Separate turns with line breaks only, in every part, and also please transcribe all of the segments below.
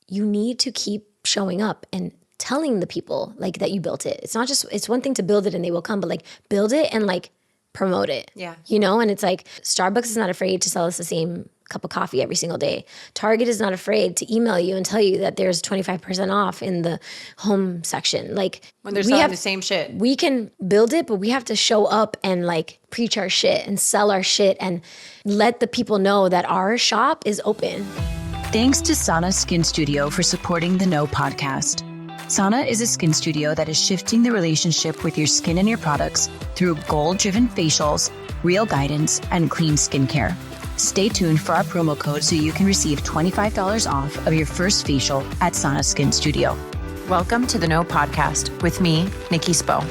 you need to keep showing up and telling the people like that you built it. It's not just, it's one thing to build it and they will come, but like build it and like promote it.
Yeah.
You know, and it's like Starbucks is not afraid to sell us the same cup of coffee every single day. Target is not afraid to email you and tell you that there's 25% off in the home section. Like
when they're selling the same shit.
We can build it, but we have to show up and like preach our shit and sell our shit and let the people know that our shop is open.
Thanks to Sana Skin Studio for supporting the No podcast. Sana is a skin studio that is shifting the relationship with your skin and your products through goal-driven facials, real guidance, and clean skincare. Stay tuned for our promo code so you can receive $25 off of your first facial at Sana Skin Studio.
Welcome to the No Podcast with me, Nikki Spo.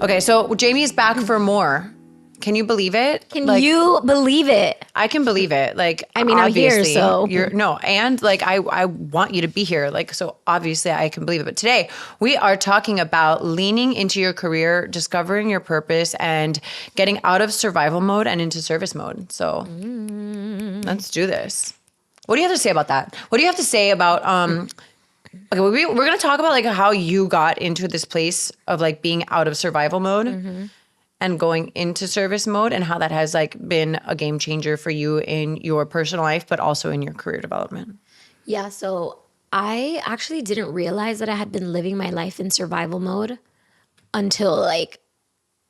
Okay, so Jamie is back for more. Can you believe it?
Can you believe it?
I can believe it. Like,
I mean, I'm here, so
and like I want you to be here. Like, so obviously I can believe it. But today we are talking about leaning into your career, discovering your purpose, and getting out of survival mode and into service mode. So let's do this. What do you have to say about that? What do you have to say about okay, we're going to talk about like how you got into this place of like being out of survival mode. And going into service mode, and how that has like been a game changer for you in your personal life, but also in your career development.
Yeah, so I actually didn't realize that I had been living my life in survival mode until like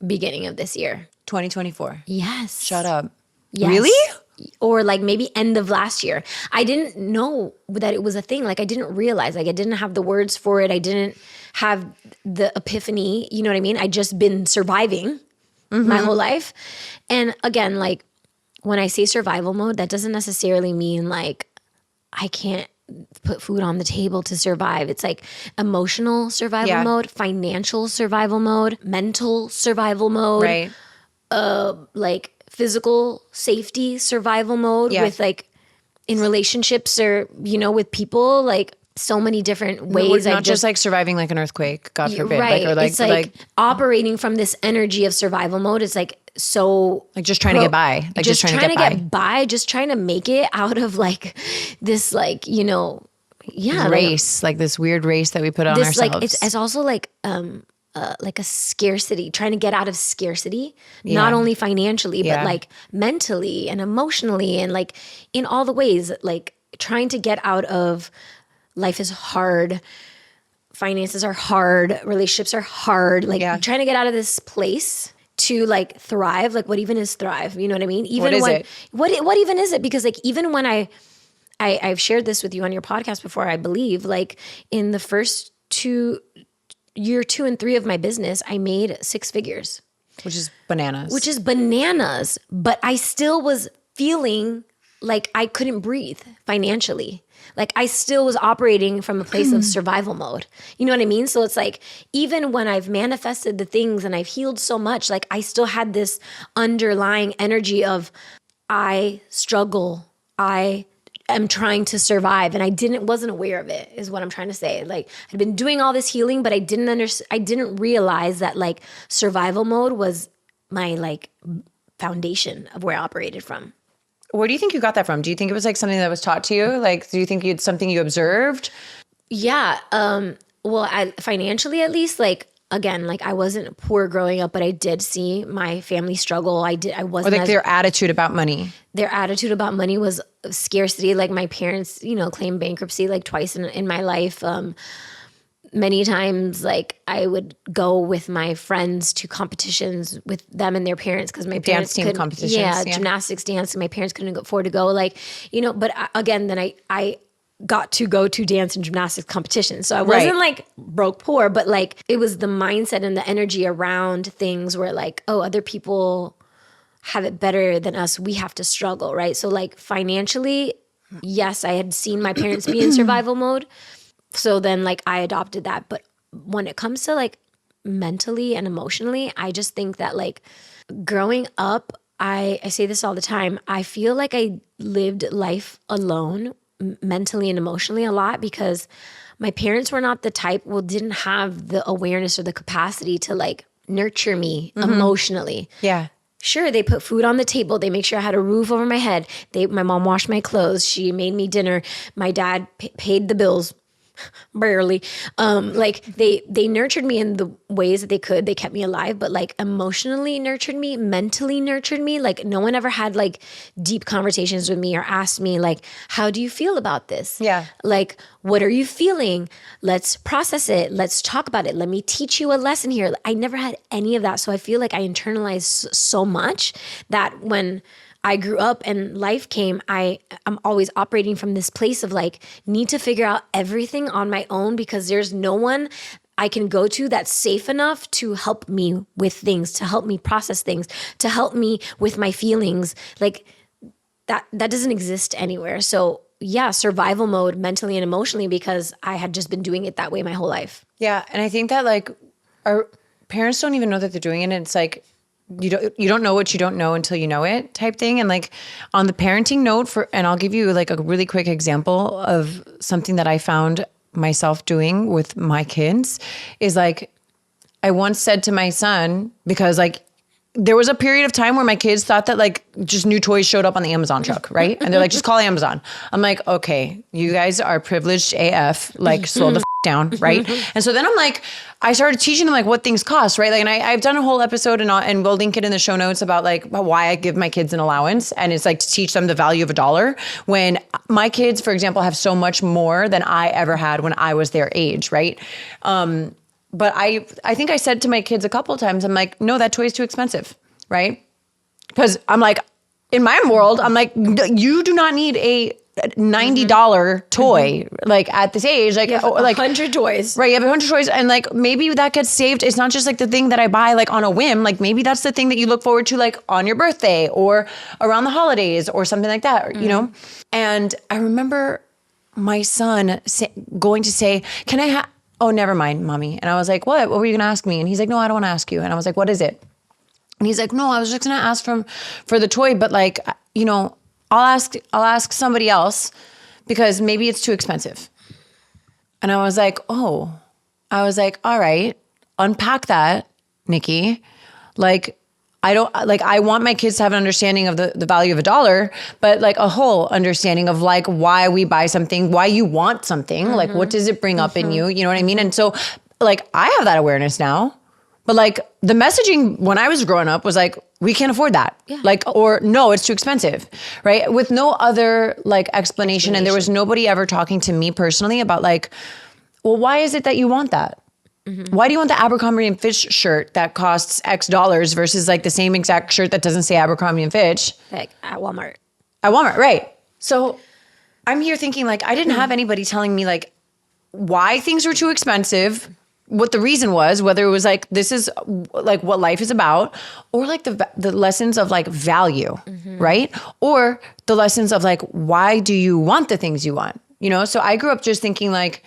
beginning of this year.
2024.
Yes.
Shut up.
Yes.
Really?
Or like maybe end of last year. I didn't know that it was a thing. Like I didn't realize, like I didn't have the words for it. I didn't have the epiphany. You know what I mean? I just been surviving my whole life. And again, like when I say survival mode, that doesn't necessarily mean like I can't put food on the table to survive. It's like emotional survival mode, financial survival mode, mental survival mode,
right?
Like physical safety survival mode with like in relationships or, you know, with people, like so many different ways.
Not just like surviving like an earthquake, God forbid.
Right.
Like, or like,
it's like operating from this energy of survival mode. It's like so
like just trying to get by. Like just trying to get by.
Just trying to make it out of like this like, you know,
race, like this weird race that we put on ourselves.
Like it's also like a scarcity, trying to get out of scarcity, not only financially, but like mentally and emotionally and like in all the ways, like trying to get out of life is hard, finances are hard, relationships are hard, like trying to get out of this place to like thrive. Like what even is thrive? You know what I mean? Even what even is it? Because like even when I've shared this with you on your podcast before, I believe, like in the first year 2 and 3 of my business, I made 6 figures.
Which is bananas.
But I still was feeling like I couldn't breathe financially. Like I still was operating from a place of survival mode. You know what I mean? So it's like, even when I've manifested the things and I've healed so much, like I still had this underlying energy of I struggle. I am trying to survive. And I wasn't aware of it, is what I'm trying to say. Like I'd been doing all this healing, but I didn't realize that like survival mode was my like foundation of where I operated from.
Where do you think you got that from? Do you think it was like something that was taught to you? Like, do you think it's something you observed?
Yeah. Well, financially at least, like, again, like I wasn't poor growing up, but I did see my family struggle. I wasn't.
Or like their attitude about money.
Their attitude about money was scarcity. Like my parents, you know, claimed bankruptcy like twice in my life. Many times, like I would go with my friends to competitions with them and their parents because my parents
dance team competitions,
gymnastics, dance, and my parents couldn't afford to go. Like, you know, but again, then I got to go to dance and gymnastics competitions, so I wasn't like broke poor, but like it was the mindset and the energy around things where like, oh, other people have it better than us. We have to struggle, right? So like financially, yes, I had seen my parents be in survival mode. So then like I adopted that. But when it comes to like mentally and emotionally, I just think that like growing up, I say this all the time, I feel like I lived life alone mentally and emotionally a lot because my parents were not the type, didn't have the awareness or the capacity to like nurture me emotionally.
Yeah.
sure, they put food on the table. They make sure I had a roof over my head. My mom washed my clothes. She made me dinner. My dad paid the bills. Barely. Like they nurtured me in the ways that they could. They kept me alive, but like emotionally nurtured me, mentally nurtured me. Like no one ever had like deep conversations with me or asked me like, how do you feel about this?
Yeah.
Like, what are you feeling? Let's process it. Let's talk about it. Let me teach you a lesson here. I never had any of that. So I feel like I internalized so much that when I grew up and life came, I'm always operating from this place of like, need to figure out everything on my own because there's no one I can go to that's safe enough to help me with things, to help me process things, to help me with my feelings. Like that doesn't exist anywhere. So yeah, survival mode mentally and emotionally because I had just been doing it that way my whole life.
Yeah. And I think that like our parents don't even know that they're doing it. And it's like, you don't know what you don't know until you know it type thing. And like on the parenting note and I'll give you like a really quick example of something that I found myself doing with my kids is like, I once said to my son, because like there was a period of time where my kids thought that like just new toys showed up on the Amazon truck, right? And they're like, just call Amazon. I'm like, okay, you guys are privileged AF, like slow the down, right? And so then I'm like, I started teaching them like what things cost, right? Like, and I've done a whole episode and we'll link it in the show notes about like why I give my kids an allowance. And it's like to teach them the value of $1 when my kids, for example, have so much more than I ever had when I was their age, right? But I think I said to my kids a couple of times, I'm like, no, that toy is too expensive, right? Because I'm like, in my world, I'm like, you do not need a $90 toy, like at this age, like, like
100 toys.
Right. You have 100 toys. And like, maybe that gets saved. It's not just like the thing that I buy like on a whim. Like maybe that's the thing that you look forward to like on your birthday or around the holidays or something like that, you know? And I remember my son going to say, can I have, oh, never mind, mommy. And I was like, what were you going to ask me? And he's like, no, I don't want to ask you. And I was like, what is it? And he's like, no, I was just going to ask for the toy, but like, you know, I'll ask somebody else because maybe it's too expensive. And I was like, all right, unpack that, Nikki. Like, I want my kids to have an understanding of the value of $1, but like a whole understanding of like why we buy something, why you want something, like what does it bring up in you? You know what I mean? And so like, I have that awareness now, but like the messaging when I was growing up was like, we can't afford that. Yeah. Like, or no, it's too expensive, right? With no other like explanation. And there was nobody ever talking to me personally about like, well, why is it that you want that? Why do you want the Abercrombie & Fitch shirt that costs X dollars versus like the same exact shirt that doesn't say Abercrombie & Fitch?
Like at Walmart.
At Walmart, right. So I'm here thinking like, I didn't have anybody telling me like why things were too expensive, what the reason was, whether it was like, this is like what life is about, or like the lessons of like value, right? Or the lessons of like, why do you want the things you want? You know? So I grew up just thinking like,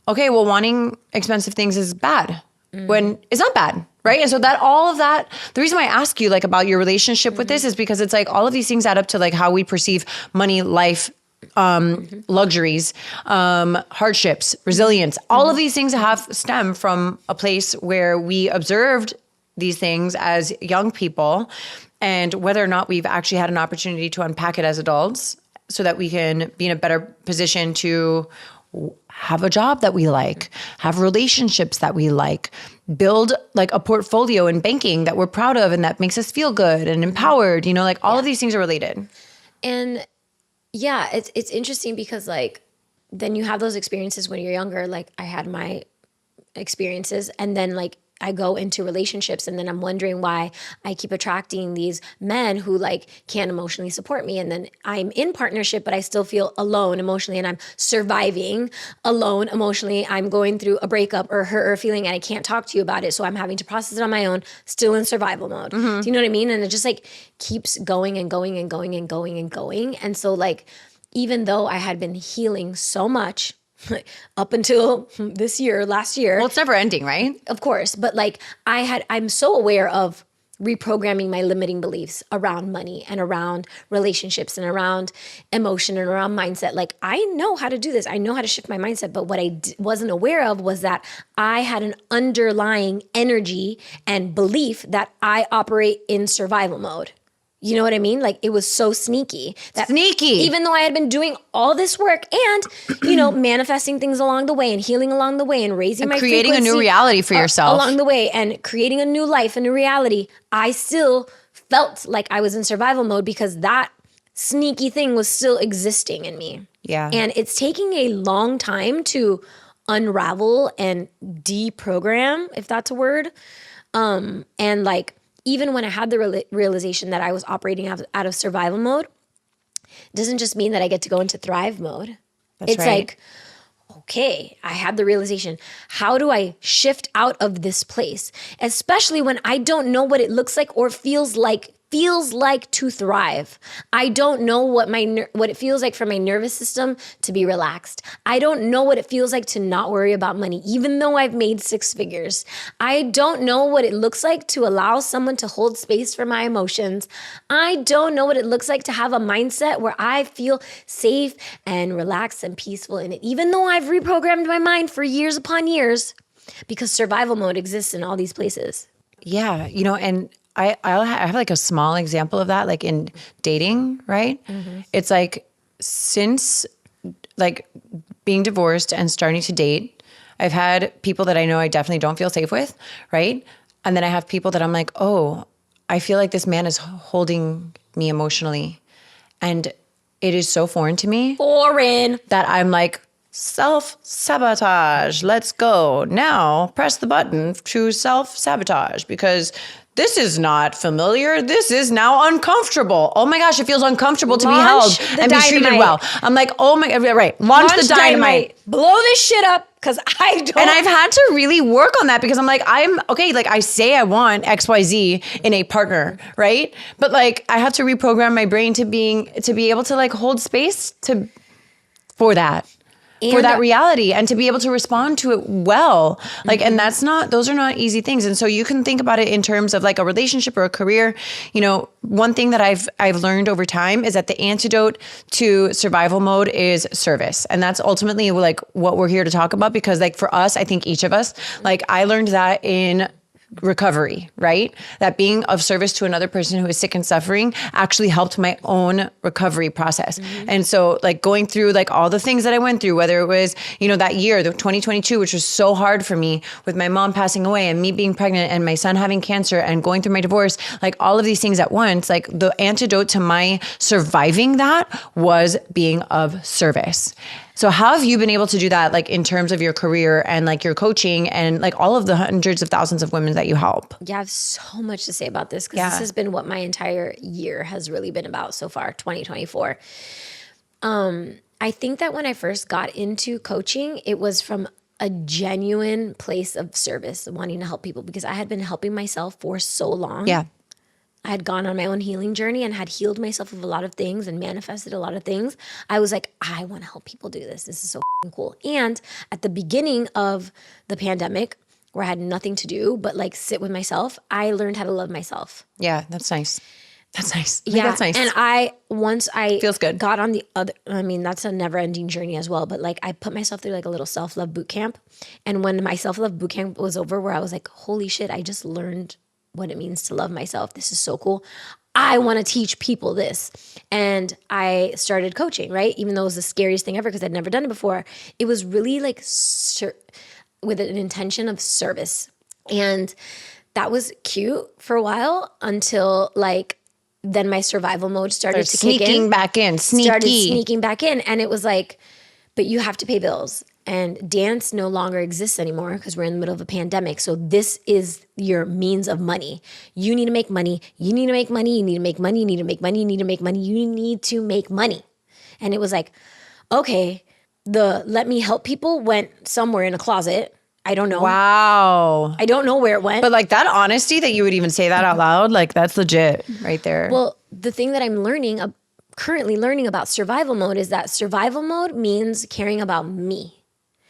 okay, well, wanting expensive things is bad when it's not bad, right? And so that all of that, the reason why I ask you like about your relationship with this is because it's like all of these things add up to like how we perceive money, life, luxuries, hardships, resilience. All of these things stem from a place where we observed these things as young people, and whether or not we've actually had an opportunity to unpack it as adults so that we can be in a better position to have a job that we like, have relationships that we like, build like a portfolio in banking that we're proud of and that makes us feel good and empowered, you know, like all of these things are related.
And yeah, it's interesting because like, then you have those experiences when you're younger. Like I had my experiences and then like I go into relationships and then I'm wondering why I keep attracting these men who like can't emotionally support me. And then I'm in partnership, but I still feel alone emotionally and I'm surviving alone emotionally. I'm going through a breakup or hurt or feeling and I can't talk to you about it. So I'm having to process it on my own, still in survival mode. Do you know what I mean? And it just like keeps going and going and going and going and going. And so like, even though I had been healing so much up until last year.
Well, it's never ending, right?
Of course. But like I'm so aware of reprogramming my limiting beliefs around money and around relationships and around emotion and around mindset. Like, I know how to do this. I know how to shift my mindset. But what I wasn't aware of was that I had an underlying energy and belief that I operate in survival mode. You know what I mean? Like, it was so sneaky. Even though I had been doing all this work and, manifesting things along the way and healing along the way and raising my
creating a new reality for yourself
along the way and creating a new life, a new reality, I still felt like I was in survival mode because that sneaky thing was still existing in me.
Yeah.
And it's taking a long time to unravel and deprogram, if that's a word. And like, even when I had the realization that I was operating out of survival mode, it doesn't just mean that I get to go into thrive mode.
That's
it's
right.
like, okay, I had the realization. How do I shift out of this place? Especially when I don't know what it looks like or feels like to thrive. I don't know what it feels like for my nervous system to be relaxed. I don't know what it feels like to not worry about money, even though I've made 6 figures. I don't know what it looks like to allow someone to hold space for my emotions. I don't know what it looks like to have a mindset where I feel safe and relaxed and peaceful in it, even though I've reprogrammed my mind for years upon years, because survival mode exists in all these places.
Yeah. And I'll have like a small example of that, like in dating, right? Mm-hmm. It's like, since like being divorced and starting to date, I've had people that I know I definitely don't feel safe with, right? And then I have people that I'm like, oh, I feel like this man is holding me emotionally. And it is so foreign to me. That I'm like, self-sabotage, let's go. Now press the button to self-sabotage because this is not familiar. This is now uncomfortable. Oh my gosh, it feels uncomfortable to be held and be treated well. I'm like, oh my, right. Launch the dynamite.
Blow this shit up because I don't.
And I've had to really work on that because I'm like, I'm okay. Like, I say I want XYZ in a partner, right? But like, I have to reprogram my brain to be able to like hold space for that. For that reality and to be able to respond to it well. Like, and those are not easy things. And so you can think about it in terms of like a relationship or a career. One thing that I've learned over time is that the antidote to survival mode is service. And that's ultimately like what we're here to talk about, because like for us, I think each of us, like I learned that in recovery, right? That being of service to another person who is sick and suffering actually helped my own recovery process. Mm-hmm. And so like going through like all the things that I went through, whether it was, that year, the 2022, which was so hard for me with my mom passing away and me being pregnant and my son having cancer and going through my divorce, like all of these things at once, like the antidote to my surviving that was being of service. So how have you been able to do that, like in terms of your career and like your coaching and like all of the hundreds of thousands of women that you help?
Yeah, I have so much to say about this because this has been what my entire year has really been about so far, 2024. I think that when I first got into coaching, it was from a genuine place of service, wanting to help people, because I had been helping myself for so long.
Yeah.
I had gone on my own healing journey and had healed myself of a lot of things and manifested a lot of things. I was like, I want to help people do this. This is so cool. And at the beginning of the pandemic, where I had nothing to do but like sit with myself, I learned how to love myself.
Yeah, that's nice. That's nice.
That's
nice.
And once I
feels good.
Got on the other, that's a never ending journey as well. But like I put myself through like a little self-love boot camp. And when my self-love boot camp was over, where I was like, holy shit, I just learned what it means to love myself. This is so cool. I want to teach people this. And I started coaching, right? Even though it was the scariest thing ever because I'd never done it before. It was really like with an intention of service. And that was cute for a while until like then my survival mode started to kick in.
Sneaking back in.
Started sneaking back in. And it was like, but you have to pay bills. And dance no longer exists anymore because we're in the middle of a pandemic. So this is your means of money. You need to make money. You need to make money. You need to make money. You need to make money. You need to make money. You need to make money. And it was like, okay, the let me help people went somewhere in a closet. I don't know.
Wow.
I don't know where it went.
But like that honesty that you would even say that out loud, like that's legit right there.
Well, the thing that I'm currently learning about survival mode is that survival mode means caring about me.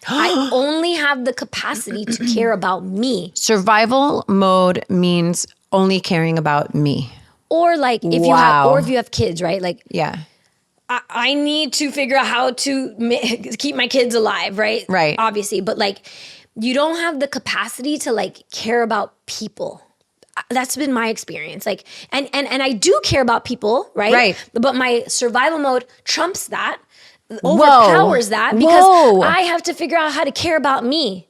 I only have the capacity to care about me.
Survival mode means only caring about me.
Or like if you have kids, right? Like,
yeah.
I need to figure out how to keep my kids alive, right?
Right.
Obviously, but like you don't have the capacity to like care about people. That's been my experience. Like, and I do care about people, right?
Right.
But my survival mode trumps that, overpowers that, because I have to figure out how to care about me.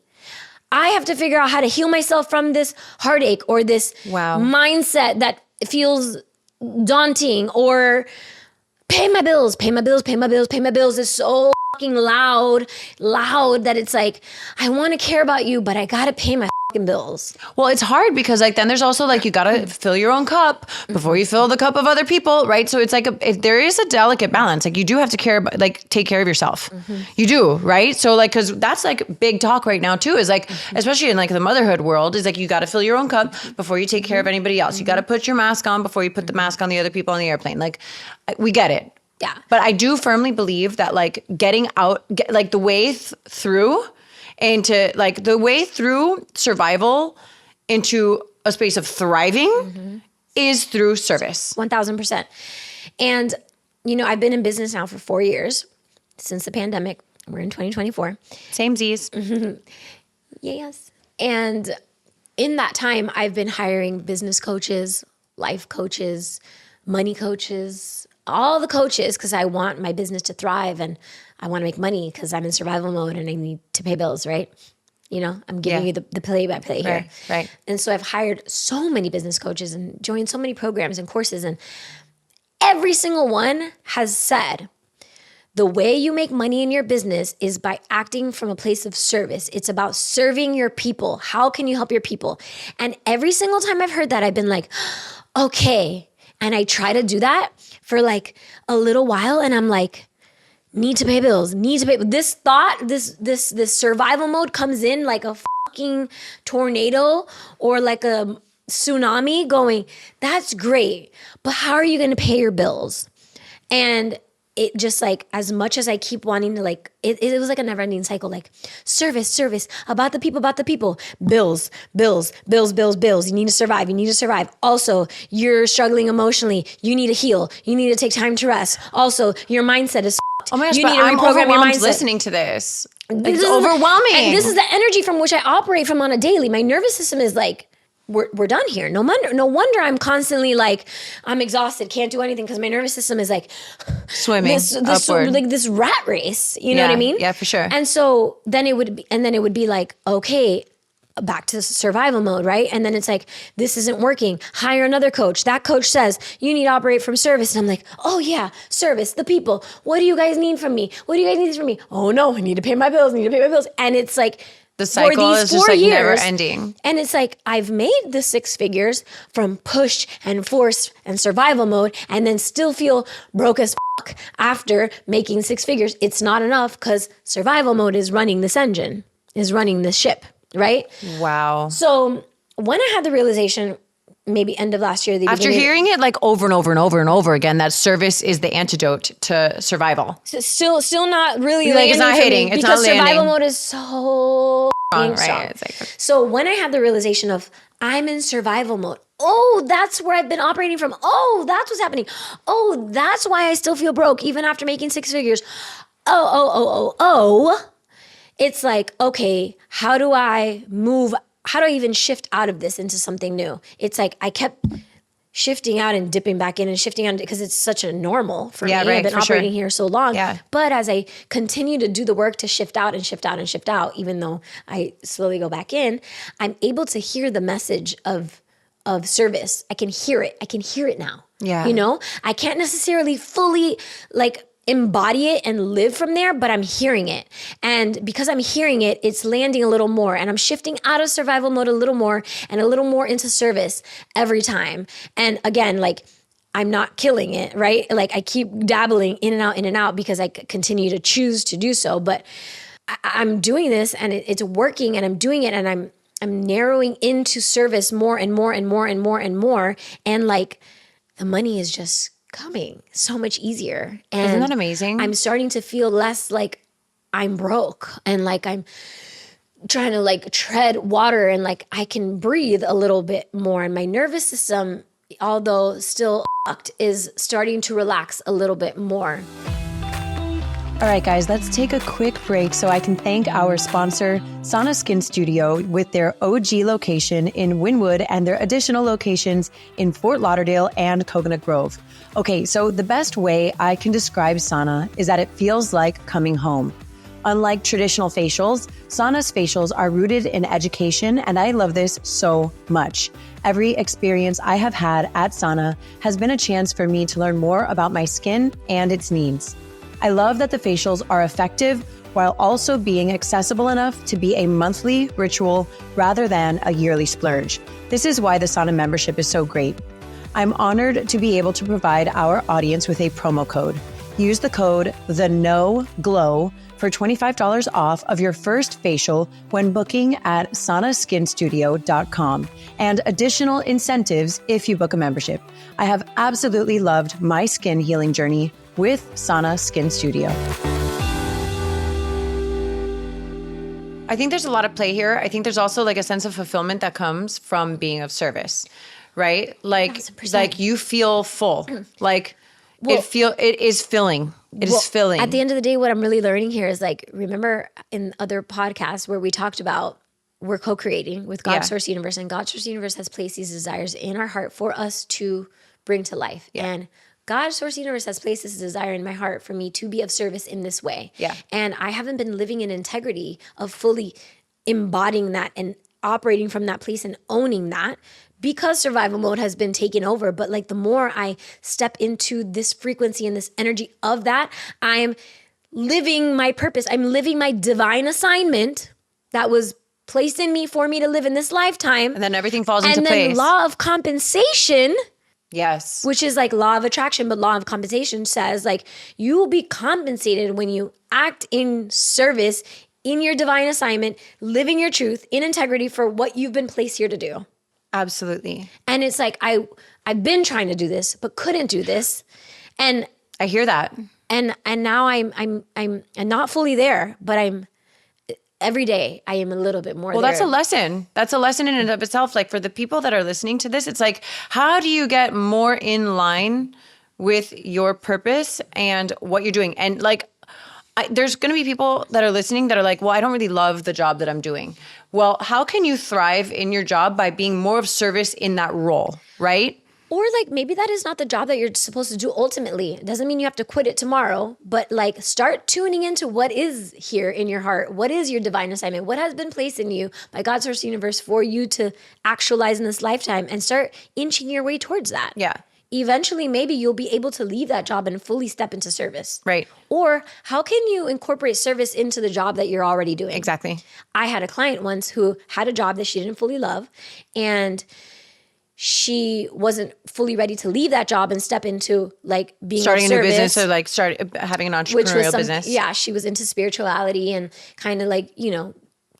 I have to figure out how to heal myself from this heartache or this mindset that feels daunting, or pay my bills is so fucking loud that it's like, I want to care about you, but I gotta pay my fucking bills.
Well, it's hard because like then there's also like you gotta fill your own cup before you fill the cup of other people, right? So it's like there is a delicate balance. Like you do have to take care of yourself. You do, right? So like, because that's like big talk right now too, is like, especially in like the motherhood world, is like you gotta fill your own cup before you take care of anybody else. You gotta put your mask on before you put the mask on the other people on the airplane. Like we get it.
Yeah.
But I do firmly believe that like getting out, like the way through into like the way through survival into a space of thriving is through service.
1000%. And, you know, I've been in business now for 4 years since the pandemic. We're in 2024.
Same Z's.
Yes. And in that time, I've been hiring business coaches, life coaches, money coaches, all the coaches, because I want my business to thrive and I want to make money because I'm in survival mode and I need to pay bills, right? You know, I'm giving you the play-by-play here.
Right.
And so I've hired so many business coaches and joined so many programs and courses, and every single one has said, the way you make money in your business is by acting from a place of service. It's about serving your people. How can you help your people? And every single time I've heard that, I've been like, okay. And I try to do that for like a little while, and I'm like, need to pay bills, this thought, this survival mode comes in like a fucking tornado or like a tsunami going, that's great, but how are you going to pay your bills? And it just like, as much as I keep wanting to like, it was like a never ending cycle, like service, about the people, bills. You need to survive. Also, you're struggling emotionally. You need to heal. You need to take time to rest. Also, your mindset is
Oh my gosh,
you
but
need to
I'm
reprogram your
overwhelmed
mindset.
listening to this. It's overwhelming.
And this is the energy from which I operate from on a daily. My nervous system is like, we're done here. No wonder I'm constantly like, I'm exhausted, can't do anything, because my nervous system is like
swimming upward.
like this rat race. You know what I mean?
Yeah, for sure.
And so then it would be like, okay, back to survival mode, right? And then it's like, this isn't working. Hire another coach. That coach says, you need to operate from service. And I'm like, oh yeah, service, the people. What do you guys need from me? What do you guys need from me? Oh no, I need to pay my bills. And it's like,
the cycle is just like never ending.
And it's like, I've made the 6 figures from push and force and survival mode, and then still feel broke as fuck after making 6 figures. It's not enough because survival mode is running this engine, is running this ship, right?
Wow.
So when I had the realization, maybe end of last year,
after hearing it like over and over and over and over again, that service is the antidote to survival.
Still not really
like it's not hitting. It's not landing.
Because survival mode is so strong.
Right. It's like,
so when I had the realization of I'm in survival mode, oh, that's where I've been operating from. Oh, that's what's happening. Oh, that's why I still feel broke even after making 6 figures. Oh. It's like, okay, how do I even shift out of this into something new? It's like I kept shifting out and dipping back in and shifting out because it's such a normal for me.
Right,
I've been operating here so long.
Yeah.
But as I continue to do the work to shift out and shift out and shift out, even though I slowly go back in, I'm able to hear the message of service. I can hear it. I can hear it now.
Yeah.
You know, I can't necessarily fully like embody it and live from there, but I'm hearing it. And because I'm hearing it, it's landing a little more, and I'm shifting out of survival mode a little more and a little more into service every time. And again, like I'm not killing it, right? Like I keep dabbling in and out because I continue to choose to do so, but I'm doing this and it's working, and I'm doing it, and I'm narrowing into service more and more and more and more and more. And like the money is just coming so much easier. And
isn't that amazing?
I'm starting to feel less like I'm broke and like I'm trying to like tread water and like I can breathe a little bit more. And my nervous system, although still fucked, is starting to relax a little bit more.
All right, guys, let's take a quick break so I can thank our sponsor, Sana Skin Studio, with their OG location in Wynwood and their additional locations in Fort Lauderdale and Coconut Grove. Okay, so the best way I can describe Sana is that it feels like coming home. Unlike traditional facials, Sana's facials are rooted in education, and I love this so much. Every experience I have had at Sana has been a chance for me to learn more about my skin and its needs. I love that the facials are effective while also being accessible enough to be a monthly ritual rather than a yearly splurge. This is why the Sana membership is so great. I'm honored to be able to provide our audience with a promo code. Use the code THENOGLOW for $25 off of your first facial when booking at sanaskinstudio.com and additional incentives if you book a membership. I have absolutely loved my skin healing journey with Sana Skin Studio.
I think there's a lot of play here. I think there's also like a sense of fulfillment that comes from being of service, right? Like,
1,000%.
like you feel full. Like it is filling. It is filling.
At the end of the day, what I'm really learning here is like, remember in other podcasts where we talked about we're co-creating with God Source Universe, and God Source Universe has placed these desires in our heart for us to bring to life. Yeah. And God Source Universe has placed this desire in my heart for me to be of service in this way.
Yeah.
And I haven't been living in integrity of fully embodying that and operating from that place and owning that because survival mode has been taken over. But like the more I step into this frequency and this energy of that, I am living my purpose. I'm living my divine assignment that was placed in me for me to live in this lifetime.
And then everything falls into place.
And then law of compensation,
yes,
which is like law of attraction, but law of compensation says like you will be compensated when you act in service in your divine assignment, living your truth in integrity for what you've been placed here to do.
Absolutely.
And it's like I've been trying to do this but couldn't do this. And
I hear that.
And now I'm not fully there, but I'm every day I am a little bit more there.
Well, that's a lesson. That's a lesson in and of itself. Like for the people that are listening to this, it's like, how do you get more in line with your purpose and what you're doing? And like, there's going to be people that are listening that are like, well, I don't really love the job that I'm doing. Well, how can you thrive in your job by being more of service in that role, right?
Or like maybe that is not the job that you're supposed to do ultimately. It doesn't mean you have to quit it tomorrow, but like start tuning into what is here in your heart. What is your divine assignment? What has been placed in you by God's Source Universe for you to actualize in this lifetime, and start inching your way towards that.
Yeah.
Eventually, maybe you'll be able to leave that job and fully step into service.
Right.
Or how can you incorporate service into the job that you're already doing?
Exactly.
I had a client once who had a job that she didn't fully love, and she wasn't fully ready to leave that job and step into like being
starting
of
a new
service,
business, or like start having an entrepreneurial business.
Yeah, she was into spirituality and kind of like, you know,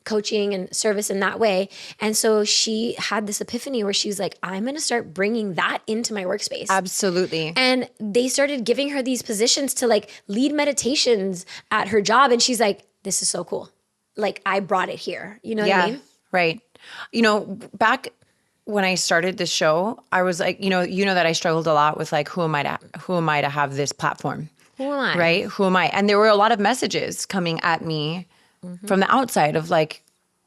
coaching and service in that way. And so she had this epiphany where she was like, I'm going to start bringing that into my workspace.
Absolutely.
And they started giving her these positions to like lead meditations at her job. And she's like, this is so cool. Like I brought it here. You know what I mean?
Right. You know, back when I started this show, I was like, you know that I struggled a lot with like, who am I to have this platform?
Who am I?
Right? Who am I? And there were a lot of messages coming at me from the outside of like,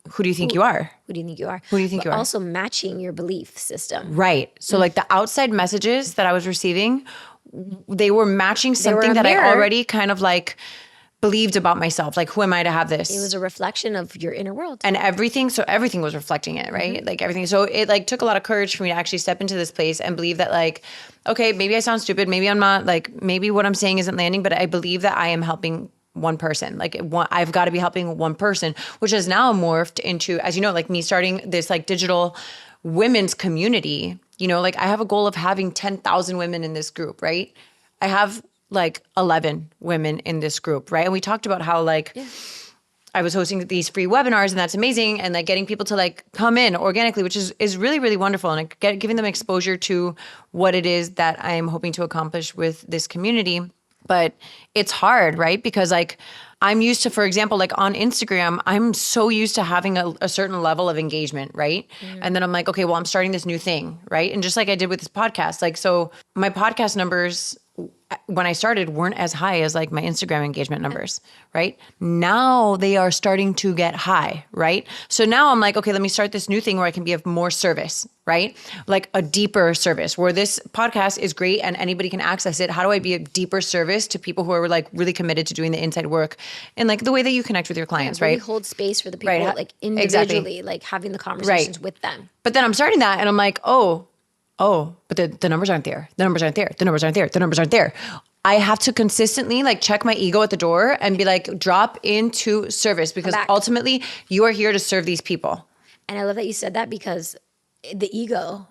who do you think you are?
Who do you think you are?
Who do you think you are?
Also matching your belief system.
Right. So like the outside messages that I was receiving, they were matching something that I already kind of like believed about myself. Like, who am I to have this?
It was a reflection of your inner world.
And everything was reflecting it, right? Like everything. So it like took a lot of courage for me to actually step into this place and believe that like, okay, maybe I sound stupid. Maybe I'm not, like, maybe what I'm saying isn't landing, but I believe that I am helping one person. Like I've got to be helping one person, which has now morphed into, as you know, like me starting this like digital women's community. You know, like I have a goal of having 10,000 women in this group, right? I have like 11 women in this group, right? And we talked about how like I was hosting these free webinars, and that's amazing, and like getting people to like come in organically, which is really, really wonderful, and giving them exposure to what it is that I am hoping to accomplish with this community. but it's hard, right? Because like I'm used to, for example, like on Instagram, I'm so used to having a certain level of engagement, right? And then I'm like, okay, well, I'm starting this new thing, right? And just like I did with this podcast, like, so my podcast numbers when I started weren't as high as like my Instagram engagement numbers, right? Now they are starting to get high, right? So now I'm like, okay, let me start this new thing where I can be of more service, right? Like a deeper service where this podcast is great and anybody can access it. How do I be a deeper service to people who are like really committed to doing the inside work and like the way that you connect with your clients,
really
right?
hold space for the people,
Right.
like individually,
Exactly.
like having the conversations
Right.
with them.
But then I'm starting that and I'm like, oh, but the numbers aren't there. The numbers aren't there. The numbers aren't there. The numbers aren't there. I have to consistently like check my ego at the door and be like, drop into service because ultimately you are here to serve these people.
And I love that you said that because the ego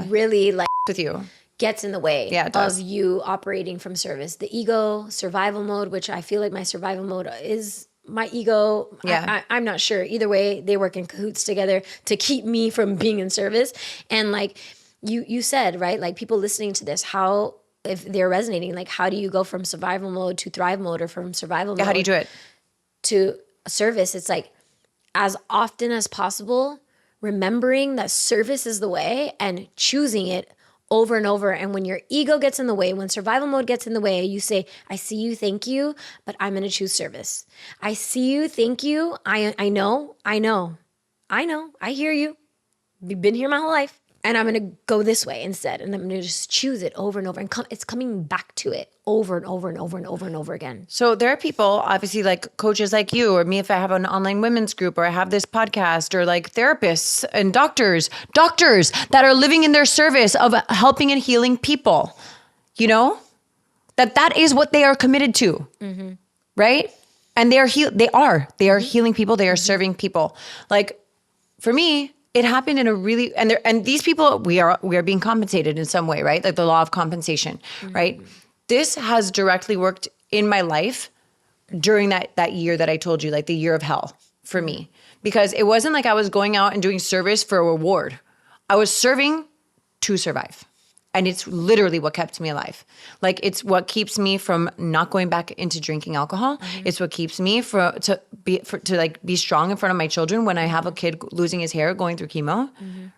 really like with you
gets in the way
of
you operating from service. The ego, survival mode, which I feel like my survival mode is my ego. I'm not sure. Either way, they work in cahoots together to keep me from being in service. And like you said, right? Like people listening to this, how, if they're resonating, like how do you go from survival mode to thrive mode or from survival mode?
How do you do it?
To service? It's like as often as possible, remembering that service is the way and choosing it over and over. And when your ego gets in the way, when survival mode gets in the way, you say, I see you, thank you, but I'm going to choose service. I see you, thank you. I know. I hear you. You've been here my whole life. And I'm going to go this way instead. And I'm going to just choose it over and over. And it's coming back to it over and over and over and over and over again.
So there are people, obviously like coaches like you or me if I have an online women's group or I have this podcast or like therapists and doctors that are living in their service of helping and healing people, you know, that is what they are committed to, right? And they are healing people. They are serving people. Like for me, it happened in a really, and these people, we are being compensated in some way, right? Like the law of compensation, right? This has directly worked in my life during that year that I told you, like the year of hell for me, because it wasn't like I was going out and doing service for a reward. I was serving to survive. And it's literally what kept me alive. Like it's what keeps me from not going back into drinking alcohol. It's what keeps me to be strong in front of my children when I have a kid losing his hair going through chemo,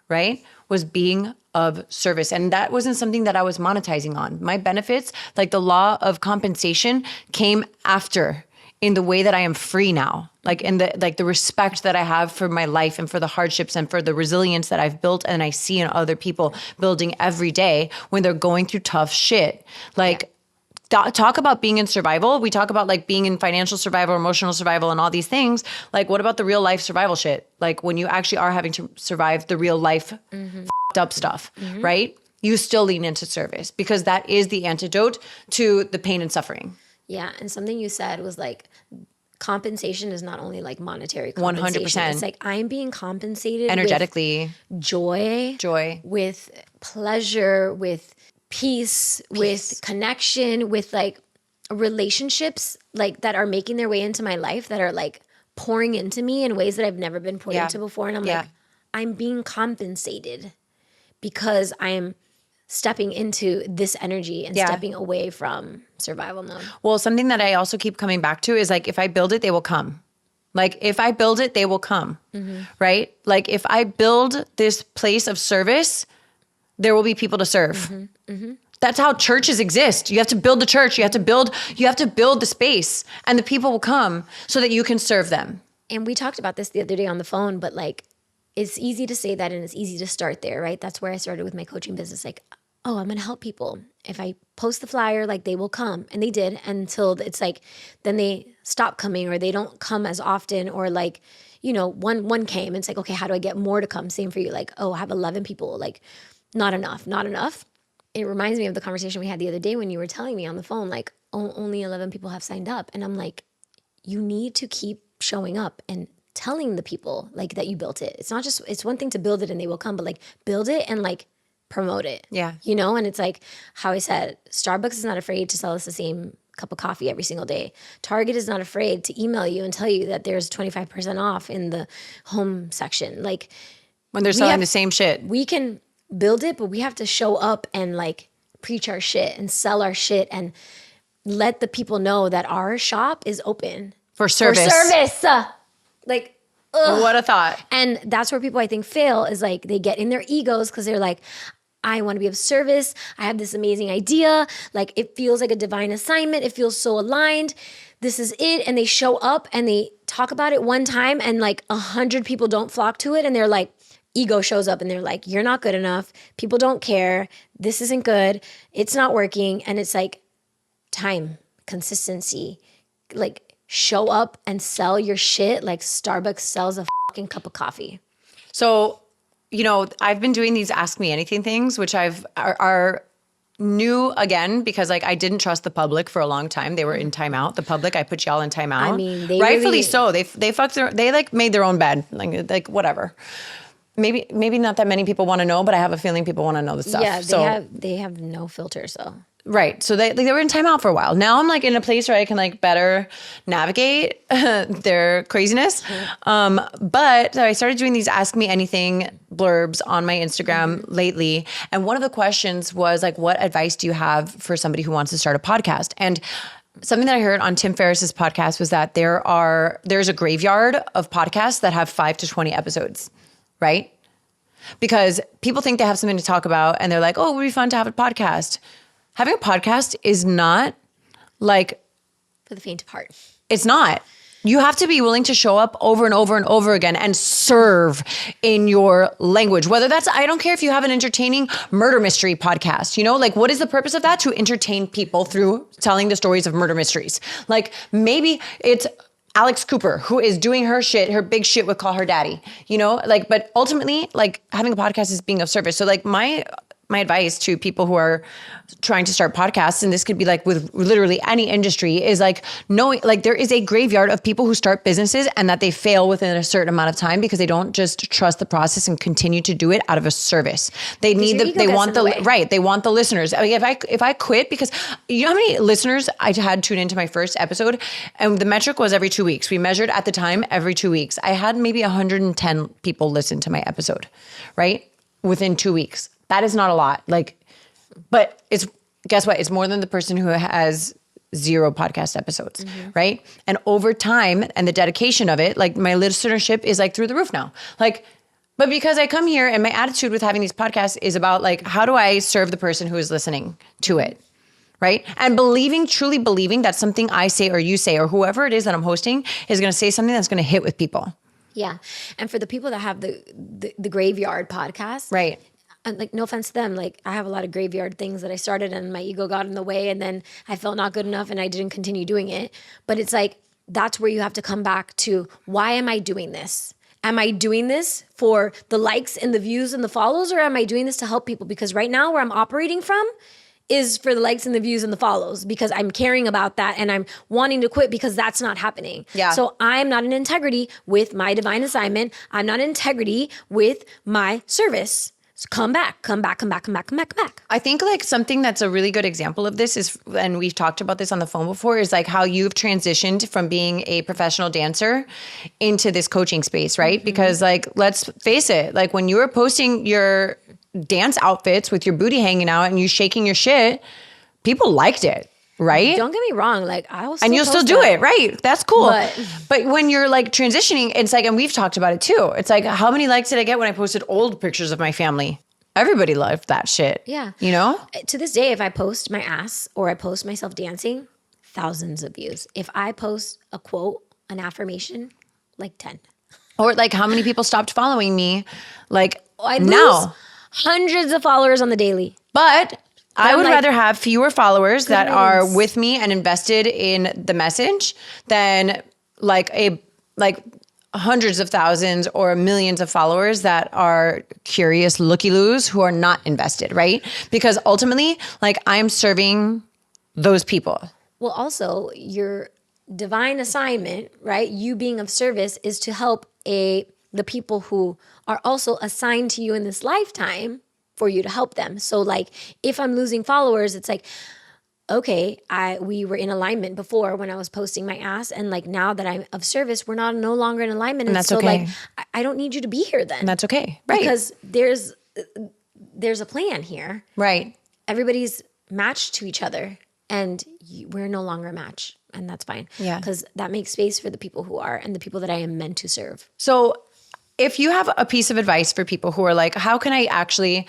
right? Was being of service. And that wasn't something that I was monetizing on. My benefits, like the law of compensation, came after in the way that I am free now. Like in the respect that I have for my life and for the hardships and for the resilience that I've built and I see in other people building every day when they're going through tough shit. Like talk about being in survival. We talk about like being in financial survival, emotional survival and all these things. Like what about the real life survival shit? Like when you actually are having to survive the real life f***ed up stuff, right? You still lean into service because that is the antidote to the pain and suffering.
Yeah. And something you said was like, compensation is not only like monetary compensation.
100%.
It's like I'm being compensated
energetically,
with joy, with pleasure, with peace, with connection, with like relationships like that are making their way into my life that are like pouring into me in ways that I've never been poured into before. And I'm like, I'm being compensated because I'm stepping into this energy and stepping away from survival mode.
Well, something that I also keep coming back to is like, if I build it, they will come. Like if I build it, they will come, right? Like if I build this place of service, there will be people to serve. That's how churches exist. You have to build the church. You have to build the space and the people will come so that you can serve them.
And we talked about this the other day on the phone, but like, it's easy to say that and it's easy to start there, right? That's where I started with my coaching business. Like, oh, I'm going to help people. If I post the flyer, like they will come. And they did until it's like, then they stop coming or they don't come as often or like, you know, one came and it's like, okay, how do I get more to come? Same for you. Like, oh, I have 11 people. Like, not enough. It reminds me of the conversation we had the other day when you were telling me on the phone, like, oh, only 11 people have signed up. And I'm like, you need to keep showing up and telling the people like that you built it. It's not just, it's one thing to build it and they will come, but like build it and like promote it.
Yeah.
You know, and it's like how I said, Starbucks is not afraid to sell us the same cup of coffee every single day. Target is not afraid to email you and tell you that there's 25% off in the home section. Like
when they're selling the same shit.
We can build it, but we have to show up and like preach our shit and sell our shit and let the people know that our shop is open.
For service.
For service. Like, ugh.
What a thought.
And that's where people I think fail is like they get in their egos because they're like, I want to be of service. I have this amazing idea. Like it feels like a divine assignment. It feels so aligned. This is it. And they show up and they talk about it one time and like 100 people don't flock to it. And they're like, ego shows up and they're like, you're not good enough. People don't care. This isn't good. It's not working. And it's like time, consistency, like show up and sell your shit like Starbucks sells a fucking cup of coffee.
So, you know, I've been doing these Ask Me Anything things, which are new again because like I didn't trust the public for a long time. They were in timeout. The public, I put y'all in timeout.
I mean, they
rightfully
really,
so. They like made their own bed, like whatever. Maybe not that many people want to know, but I have a feeling people want to know the stuff.
Yeah, they have no filter, so.
Right. So they were in timeout for a while. Now I'm like in a place where I can like better navigate their craziness. But I started doing these Ask Me Anything blurbs on my Instagram lately. And one of the questions was like, what advice do you have for somebody who wants to start a podcast? And something that I heard on Tim Ferriss's podcast was that there's a graveyard of podcasts that have 5 to 20 episodes, right? Because people think they have something to talk about and they're like, oh, it would be fun to have a podcast. Having a podcast is not like...
For the faint of heart.
It's not. You have to be willing to show up over and over and over again and serve in your language. Whether that's, I don't care if you have an entertaining murder mystery podcast, you know, like what is the purpose of that? To entertain people through telling the stories of murder mysteries. Like maybe it's Alex Cooper who is doing her big shit with Call Her Daddy, you know, like, but ultimately like having a podcast is being of service. So like my advice to people who are trying to start podcasts, and this could be like with literally any industry, is like knowing like there is a graveyard of people who start businesses and that they fail within a certain amount of time because they don't just trust the process and continue to do it out of a service. They want the listeners. I mean, if I quit, because you know how many listeners I had tune into my first episode, and the metric was every 2 weeks. We measured at the time every 2 weeks. I had maybe 110 people listen to my episode, right? Within 2 weeks. That is not a lot. Like, but guess what? It's more than the person who has 0 podcast episodes, right? And over time and the dedication of it, like my listenership is like through the roof now. Like, but because I come here and my attitude with having these podcasts is about like, how do I serve the person who is listening to it? Right? And truly believing that something I say or you say or whoever it is that I'm hosting is going to say something that's going to hit with people.
Yeah. And for the people that have the graveyard podcast.
Right.
And like, no offense to them. Like I have a lot of graveyard things that I started and my ego got in the way and then I felt not good enough and I didn't continue doing it. But it's like, that's where you have to come back to, why am I doing this? Am I doing this for the likes and the views and the follows, or am I doing this to help people? Because right now where I'm operating from is for the likes and the views and the follows, because I'm caring about that and I'm wanting to quit because that's not happening.
Yeah.
So I'm not in integrity with my divine assignment. I'm not in integrity with my service. So come back.
I think like something that's a really good example of this is, and we've talked about this on the phone before, is like how you've transitioned from being a professional dancer into this coaching space, right? Mm-hmm. Because like, let's face it, like when you were posting your dance outfits with your booty hanging out and you shaking your shit, people liked it. Right?
Don't get me wrong. Like I was,
and you'll still do it, right? That's cool. But when you're like transitioning, it's like, and we've talked about it too. It's like, how many likes did I get when I posted old pictures of my family? Everybody loved that shit.
Yeah.
You know?
To this day, if I post my ass or I post myself dancing, thousands of views. If I post a quote, an affirmation, like 10.
Or like how many people stopped following me? Like
I lose hundreds of followers on the daily.
But I would
like,
rather have fewer followers that are with me and invested in the message than like hundreds of thousands or millions of followers that are curious looky-loos who are not invested, right? Because ultimately, like I'm serving those people.
Well, also your divine assignment, right? You being of service is to help the people who are also assigned to you in this lifetime for you to help them. So like if I'm losing followers, it's like, okay, we were in alignment before when I was posting my ass, and like now that I'm of service, we're no longer in alignment.
And that's
so
okay.
Like I don't need you to be here then.
And that's okay. Right.
Because there's a plan here.
Right.
Everybody's matched to each other. and we're no longer a match, and that's fine.
Yeah.
Because that makes space for the people who are and the people that I am meant to serve.
So if you have a piece of advice for people who are like, how can I actually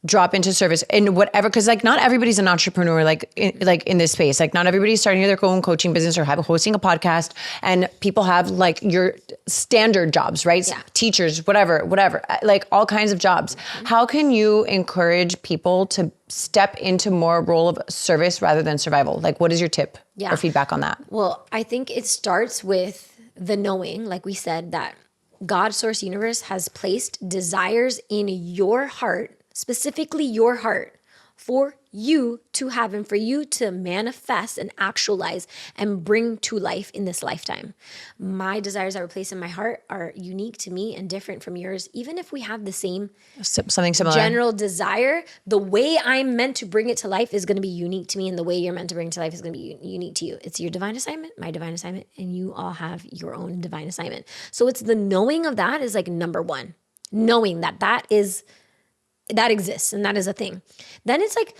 drop into service in whatever, because like not everybody's an entrepreneur like in this space. Like not everybody's starting their own coaching business or hosting a podcast, and people have like your standard jobs, right?
Yeah.
Teachers, whatever, like all kinds of jobs. How can you encourage people to step into more role of service rather than survival? Like what is your tip or feedback on that?
Well, I think it starts with the knowing, like we said, that God, source, universe has placed desires in your heart, specifically your heart, for you to have and for you to manifest and actualize and bring to life in this lifetime. My desires that were placed in my heart are unique to me and different from yours. Even if we have the same
Something similar
general desire, the way I'm meant to bring it to life is going to be unique to me, and the way you're meant to bring it to life is going to be unique to you. It's your divine assignment, my divine assignment, and you all have your own divine assignment. So it's the knowing of that is like number one. Knowing that exists and that is a thing. Then it's like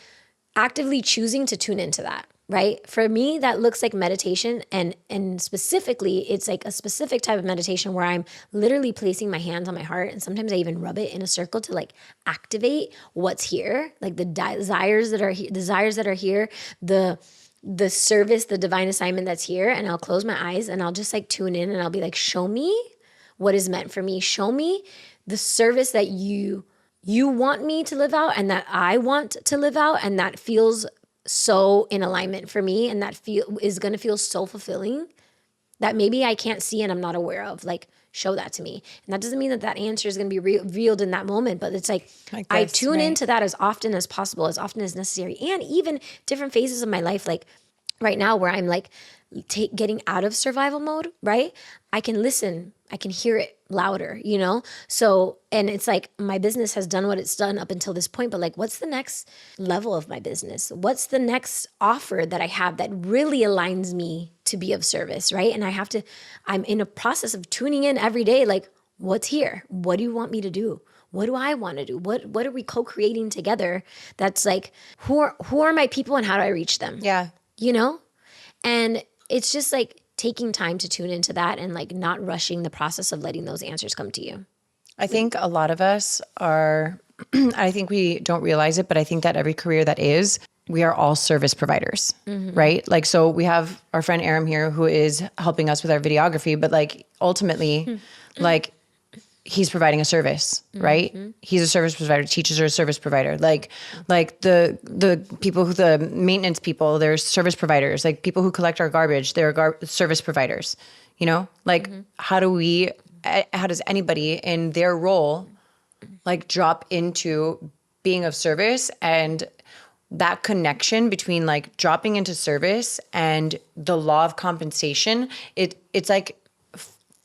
actively choosing to tune into that, right? For me, that looks like meditation, and specifically, it's like a specific type of meditation where I'm literally placing my hands on my heart, and sometimes I even rub it in a circle to like activate what's here, like the desires that are here, the service, the divine assignment that's here, and I'll close my eyes and I'll just like tune in, and I'll be like, show me what is meant for me. Show me the service that you want me to live out and that I want to live out, and that feels so in alignment for me, and that is going to feel so fulfilling that maybe I can't see and I'm not aware of. Like, show that to me. And that doesn't mean that answer is going to be revealed in that moment, but it's like I tune into that as often as possible, as often as necessary, and even different phases of my life. Like right now where I'm like getting out of survival mode, right? I can listen, I can hear it louder, you know? So, and it's like my business has done what it's done up until this point, but like, what's the next level of my business? What's the next offer that I have that really aligns me to be of service, right? And I'm in a process of tuning in every day, like, what's here? What do you want me to do? What do I want to do? What are we co-creating together? That's like, who are my people and how do I reach them?
Yeah.
You know? And it's just like taking time to tune into that and like not rushing the process of letting those answers come to you.
I think a lot of us are, I think we don't realize it, but I think that every career we are all service providers, right? Like, so we have our friend Aram here who is helping us with our videography, but like ultimately, like he's providing a service, right? He's a service provider. Teachers are a service provider. Like the people the maintenance people, they're service providers. Like people who collect our garbage, they're service providers, you know? Like how does anybody in their role like drop into being of service, and that connection between like dropping into service and the law of compensation, it's like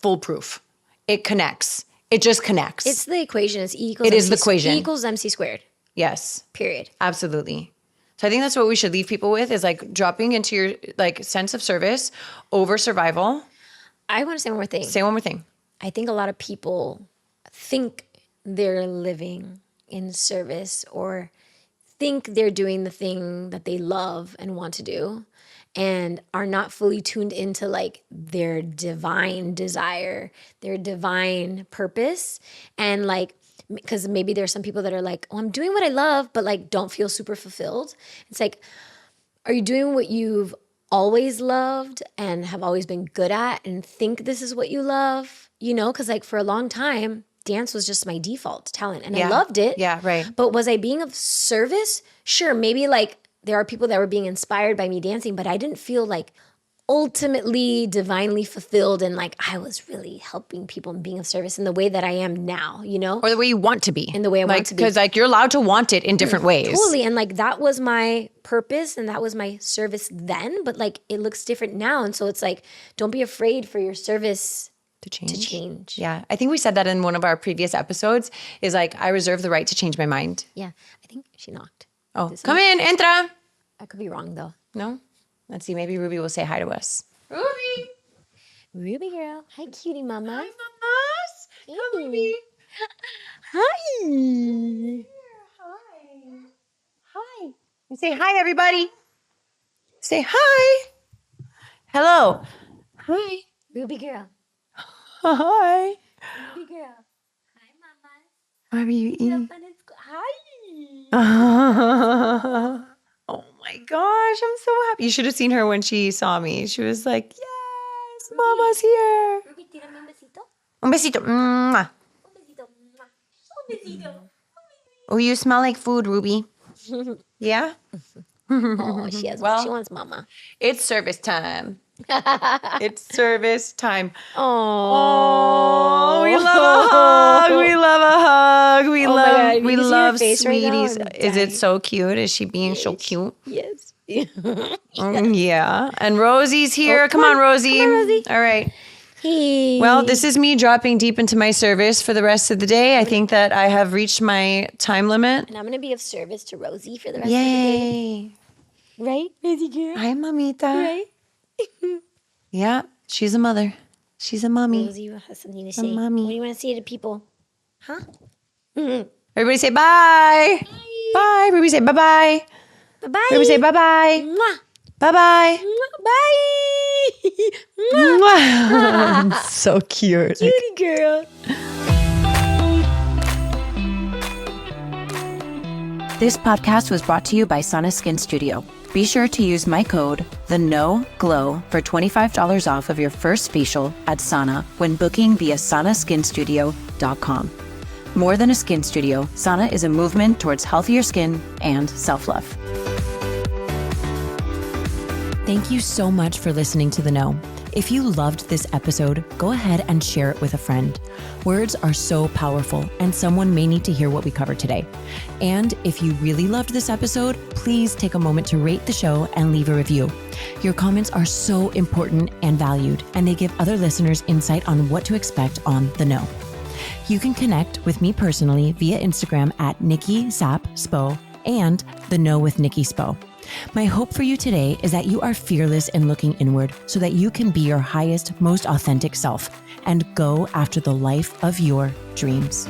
foolproof. It connects. It just connects.
It's the equation. It's E equals MC squared.
Yes.
Period.
Absolutely. So I think that's what we should leave people with, is like dropping into your like sense of service over survival.
I want to say one more thing.
Say one more thing.
I think a lot of people think they're living in service or think they're doing the thing that they love and want to do, and are not fully tuned into like their divine desire, their divine purpose. And like, because maybe there's some people that are like, oh, I'm doing what I love, but like don't feel super fulfilled. It's like, are you doing what you've always loved and have always been good at and think this is what you love? You know, because like for a long time, dance was just my default talent and I loved it.
Yeah, right.
But was I being of service? Sure, maybe like there are people that were being inspired by me dancing, but I didn't feel like ultimately divinely fulfilled and like I was really helping people and being of service in the way that I am now, you know?
Or the way you want to be.
In the way I want to be.
Because like you're allowed to want it in different ways.
Totally. And like that was my purpose and that was my service then, but like it looks different now. And so it's like, don't be afraid for your service to change.
Yeah. I think we said that in one of our previous episodes, is like, I reserve the right to change my mind.
Yeah. I think she knocked.
Oh, come in, entra.
I could be wrong though.
No? Let's see. Maybe Ruby will say hi to us.
Ruby girl. Hi, cutie mama.
Hi, mamas. Come, Ruby.
Hi.
Hi. Hi. You say hi, everybody. Say hi. Hello. Hi.
Ruby girl.
Hi.
Ruby girl. Hi, mama.
What are you eating?
Hi.
Oh my gosh, I'm so happy. You should have seen her when she saw me. She was like, yes, mama's here.
Ruby, tírame un besito.
Un besito. Mwah.
Un besito. Un besito.
Oh, you smell like food, Ruby. Yeah?
Oh, she
Well,
wants mama.
It's service time. It's service time.
Oh,
We love a hug. We love a hug. We
Oh my
love
God,
we
you see her
love
face right now?
sweeties.
I'm
Is it
dying.
so cute? Is she being so cute?
Yes.
Yeah. And Rosie's here. Come on, Rosie.
Come on, Rosie.
All right.
Hey.
Well, this is me dropping deep into my service for the rest of the day. I think that I have reached my time limit.
And I'm going to be of service to Rosie for the rest of the day.
Yay.
Right, Rosie girl?
Hi, mamita.
Right?
Yeah, she's a mother. She's a mommy.
Rosie has something to say.
mommy.
What do you want to say to people? Huh?
Everybody say bye. Bye. Ruby say bye-bye.
Bye-bye.
Ruby say bye-bye.
Mwah.
Bye-bye.
Bye.
Mwah. So cute.
Cutie girl.
This podcast was brought to you by Sana Skin Studio. Be sure to use my code, TheNoGlow, for $25 off of your first facial at Sana when booking via sanaskinstudio.com. More than a skin studio, Sana is a movement towards healthier skin and self-love.
Thank you so much for listening to The Know. If you loved this episode, go ahead and share it with a friend. Words are so powerful, and someone may need to hear what we covered today. And if you really loved this episode, please take a moment to rate the show and leave a review. Your comments are so important and valued, and they give other listeners insight on what to expect on The Know. You can connect with me personally via Instagram at Nikki Spo and The Know with Nikki Spo. My hope for you today is that you are fearless in looking inward so that you can be your highest, most authentic self and go after the life of your dreams.